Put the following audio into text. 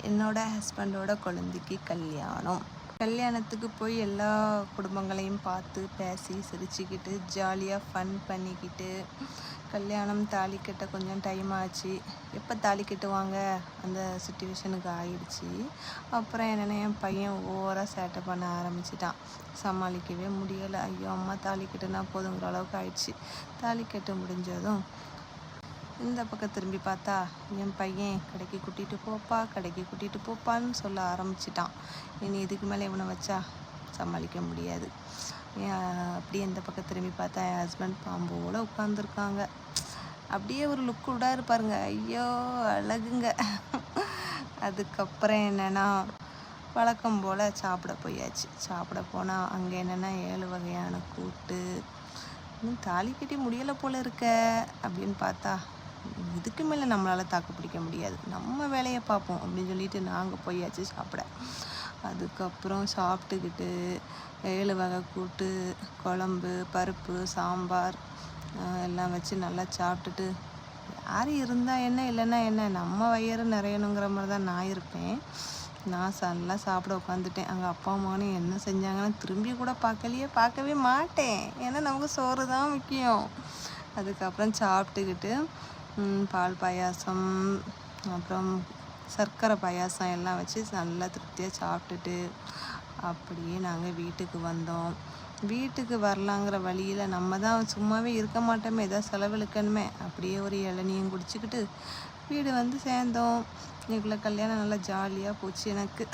என்னோட ஹஸ்பண்டோட குழந்தைக்கு கல்யாணத்துக்கு போய் எல்லா குடும்பங்களையும் பார்த்து பேசி சிரிச்சுக்கிட்டு ஜாலியாக ஃபன் பண்ணிக்கிட்டு கல்யாணம் தாலி கட்ட கொஞ்சம் டைம் ஆச்சு. எப்போ தாலி கட்டுவாங்க அந்த சுச்சுவேஷனுக்கு ஆயிடுச்சு. அப்புறம் என்னென்னா என் பையன் ஓவராக சேட்டை பண்ண ஆரம்பிச்சிட்டான். சமாளிக்கவே முடியலை. ஐயோ அம்மா தாலி கட்டுனா போதுங்கிற அளவுக்கு ஆயிடுச்சு. தாலி கட்டு முடிஞ்சதும் இந்த பக்கம் திரும்பி பார்த்தா என் பையன் கடைக்கு கூட்டிகிட்டு போப்பான்னு சொல்ல ஆரம்பிச்சிட்டான். இனி இதுக்கு மேலே இவனை வச்சா சமாளிக்க முடியாது. அப்படியே இந்த பக்கம் திரும்பி பார்த்தா என் ஹஸ்பண்ட் பாம்போடு உட்காந்துருக்காங்க. அப்படியே ஒரு லுக்கு விடாரு பாருங்க. ஐயோ அழகுங்க. அதுக்கப்புறம் என்னென்னா வழக்கம் போல் சாப்பிட போயாச்சு. சாப்பிட போனால் அங்கே என்னென்னா 7 வகையான கூட்டு. இன்னும் தாலி கட்டி முடியலை போல் இருக்க அப்படின்னு பார்த்தா இதுக்கு மேலே நம்மளால் தாக்கு பிடிக்க முடியாது, நம்ம வேலையை பார்ப்போம் அப்படின்னு சொல்லிட்டு நாங்கள் போயாச்சு சாப்பிட. அதுக்கப்புறம் சாப்பிட்டுக்கிட்டு 7 வகை கூட்டு, குழம்பு, பருப்பு, சாம்பார் எல்லாம் வச்சு நல்லா சாப்பிட்டுட்டு யார் இருந்தால் என்ன இல்லைன்னா என்ன, நம்ம வயிறு நிறையணுங்கிற மாதிரி தான் நான் இருப்பேன். நான் நல்லா சாப்பிட உட்காந்துட்டேன். அங்கே அப்பா அம்மாவும் என்ன செஞ்சாங்கன்னு திரும்பி கூட பார்க்கவே மாட்டேன். ஏன்னா நமக்கு சோறு தான் முக்கியம். அதுக்கப்புறம் சாப்பிட்டுக்கிட்டு பால் பாயாசம், அப்புறம் சர்க்கரை பாயாசம் எல்லாம் வச்சு நல்லா திருப்தியாக சாப்பிட்டுட்டு அப்படியே நாங்கள் வீட்டுக்கு வந்தோம். வீட்டுக்கு வரலாங்கிற வழியில் நம்ம தான் சும்மாவே இருக்க மாட்டோமே, ஏதாவது செலவழிக்கணுமே. அப்படியே ஒரு இளநியும் குடிச்சிக்கிட்டு வீடு வந்து சேர்ந்தோம். இவ்வளோ கல்யாணம் நல்லா ஜாலியாக போச்சு எனக்கு.